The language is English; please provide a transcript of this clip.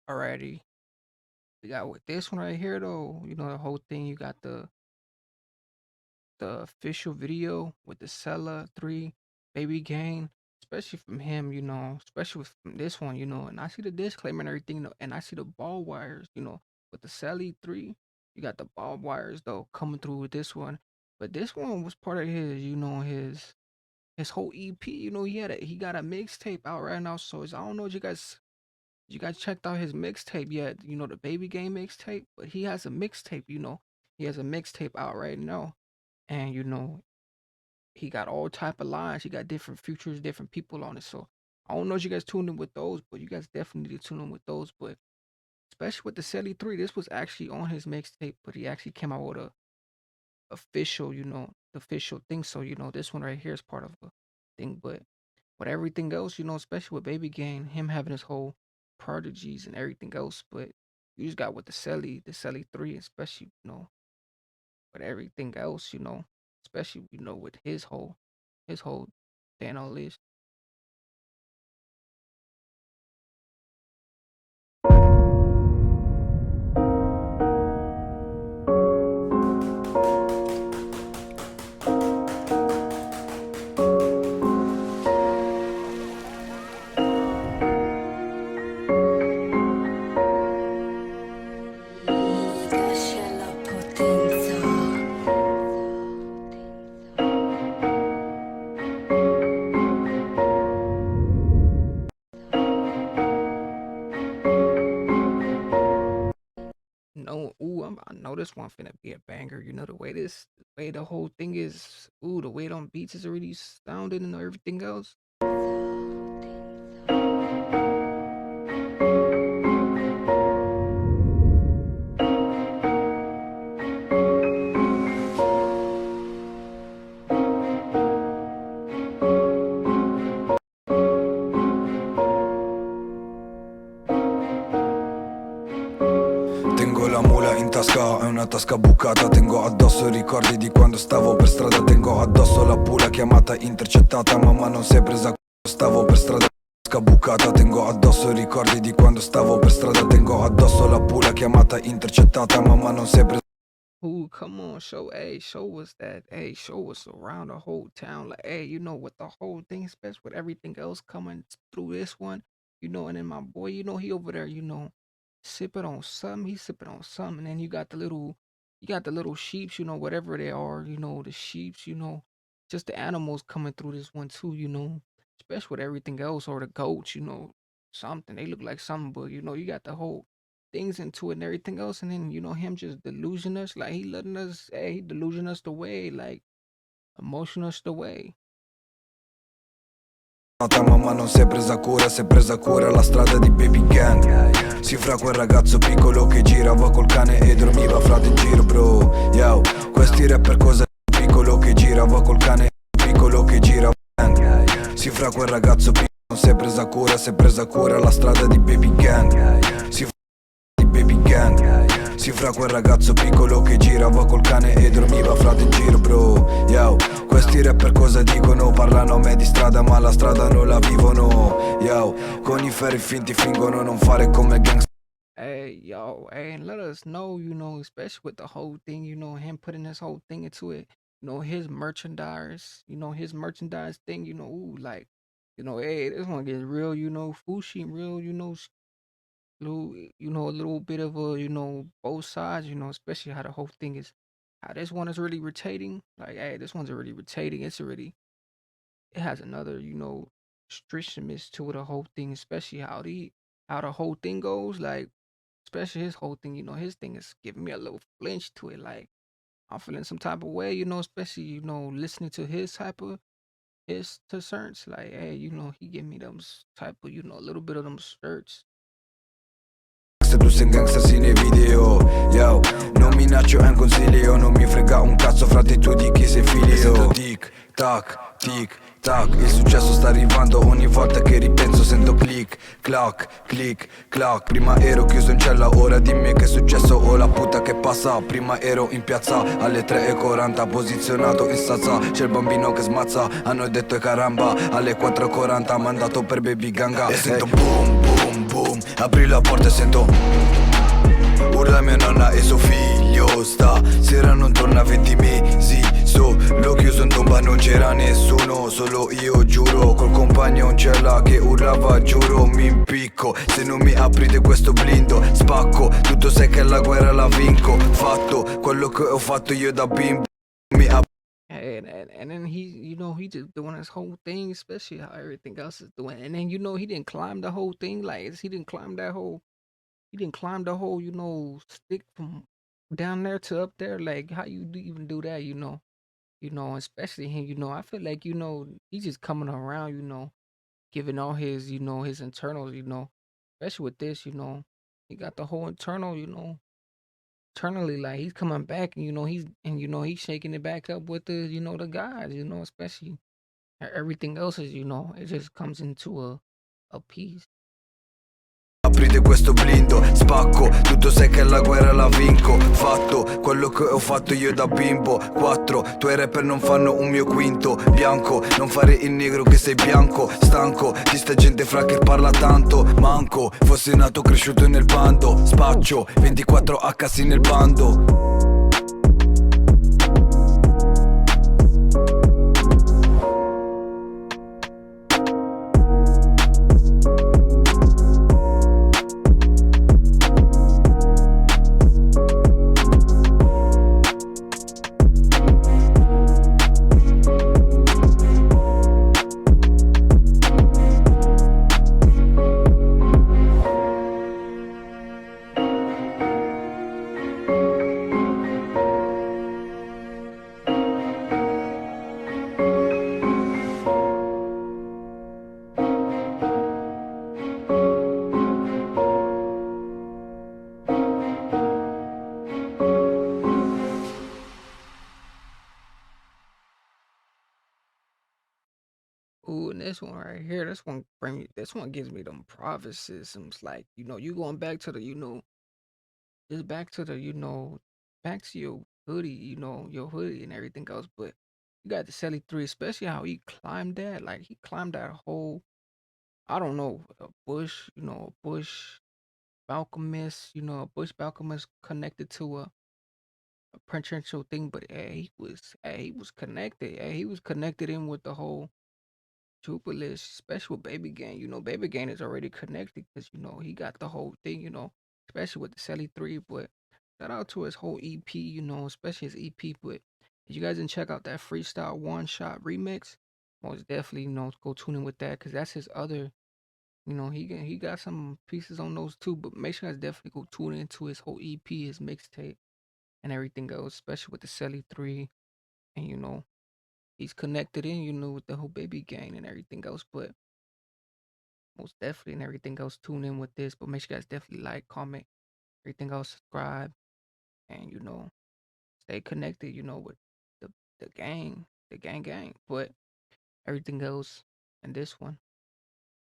alrighty. We got with this one right here though, the whole thing, you got the official video with the Cella 3 baby gang, especially from him, especially from this one, and I see the disclaimer and everything, and I see the ball wires, with the Cella 3, you got the ball wires though coming through with this one. But this one was part of his, his whole EP, he got a mixtape out right now. So I don't know if you guys checked out his mixtape yet, the baby game mixtape, but he has a mixtape, he has a mixtape out right now. And he got all type of lines. He got different features, different people on it. So I don't know if you guys tuned in with those, but you guys definitely need to tune in with those. But especially with the Celly 3, this was actually on his mixtape, but he actually came out with a official, the official thing. So, this one right here is part of the thing. But with everything else, especially with Baby Gang, him having his whole prodigies and everything else. But you just got with the Celly 3, especially, with everything else, especially, with his whole thing on list. Higashi la potenza. No, I know this one finna be a banger. The way the whole thing is, the way them beats is already sounding and everything else. Tengo la mula in tasca, è una tasca bucata. Tengo addosso i ricordi di quando stavo per strada. Tengo addosso la pula chiamata intercettata. Mamma non si è presa quando stavo per strada. Tasca bucata, tengo addosso i ricordi di quando stavo per strada. Tengo addosso la pula chiamata intercettata. Mamma non si è presa. Come on, show us that, show us around the whole town, like, with the whole thing, especially with everything else coming through this one, and then my boy, he over there, sipping on something, he's sipping on something, and then you got the little sheeps, whatever they are, the sheeps, just the animals coming through this one too, especially with everything else, or the goats, something, they look like something, but you got the whole things into it and everything else, and then him just delusion us, like he letting us, he delusion us the way, like emotion us the way. Mamma non si è presa cura la strada di Baby Gang. Si fra quel ragazzo piccolo che girava col cane e dormiva frate in giro, bro. Yo, questi rapper cosa piccolo che girava col cane, piccolo che girava gang. Si fra quel ragazzo piccolo non si è presa cura la strada di Baby Gang. Si fra di Baby Gang. Si fra quel ragazzo piccolo che girava col cane e dormiva frate in giro, bro. Yo, questi rapper cosa dicono? Parlano a me di strada ma la strada non la vivono. Yo, con i ferri finti fingono non fare come gangsta. And let us know, especially with the whole thing, him putting this whole thing into it, his merchandise thing, like, this one gets real, Fushi real, a little bit of a, both sides, especially how the whole thing is, how this one is really rotating. Like, hey, this one's already rotating. It has another, stretchiness to the whole thing, especially how the whole thing goes. Like, especially his whole thing, his thing is giving me a little flinch to it. Like, I'm feeling some type of way, especially, listening to his type of his concerns. Like, hey, he give me them type of, a little bit of them skirts. Se tu sei un gangster sì nei video. Yo, non minaccio è un consiglio. Non mi frega un cazzo frate tu di chi sei figlio. Tic tac, tic Tac, il successo sta arrivando, ogni volta che ripenso sento click, clac, click, clac. Prima ero chiuso in cella, ora dimmi che è successo, ho la puta che passa. Prima ero in piazza alle 3:40, posizionato in stanza, c'è il bambino che smazza. Hanno detto e caramba, alle 4:40 mandato per baby ganga. E sento boom, boom, boom, apri la porta e sento urla mia nonna e suo figlio. Stasera non torna 20 mesi, l'ho chiuso in tomba, non c'era nessuno, solo io giuro. Col compagno in cella che urlava giuro, mi impicco. Se non mi aprite questo blindo, spacco. Tutto sai che la guerra la vinco. Fatto quello che ho fatto io da bimbo. Mi And then he just doing his whole thing, especially how everything else is doing. And then he didn't climb the whole thing, like he didn't climb that whole he didn't climb the whole stick from down there to up there. Like how you even do that, especially him. I feel like he's just coming around, giving all his his internals, especially with this, he got the whole internal, internally, like he's coming back, and he's shaking it back up with the the guys, especially everything else is, it just comes into a piece. aprite questo blindo, spacco. Tutto sai che la guerra la vinco. Fatto quello che ho fatto io da bimbo. 4, tuoi rapper non fanno un mio quinto. Bianco, non fare il negro che sei bianco. Stanco di sta gente fra che parla tanto. Manco, fossi nato cresciuto nel bando. Spaccio, 24 HC nel bando. Ooh, and this one right here, this one gives me them systems. Like, you going back to the, just back to the, back to your hoodie, your hoodie and everything else. But you got the Sally 3, especially how he climbed that. Like, he climbed that whole, I don't know, a bush, a bush balcomist, a bush balcomist connected to a presidential thing. But he was connected. He was connected in with the whole Trooper list, especially with Baby Gang. Baby Gang is already connected because he got the whole thing. Especially with the Sally 3. But shout out to his whole EP. Especially his EP. But if you guys didn't check out that freestyle one shot remix, most definitely go tune in with that because that's his other. He got some pieces on those too. But make sure you guys definitely go tune into his whole EP, his mixtape, and everything else, especially with the Sally 3. And he's connected in, with the whole Baby Gang and everything else. But most definitely, and everything else, tune in with this. But make sure you guys definitely like, comment, everything else, subscribe, and stay connected. With the the gang, gang. But everything else, and this one.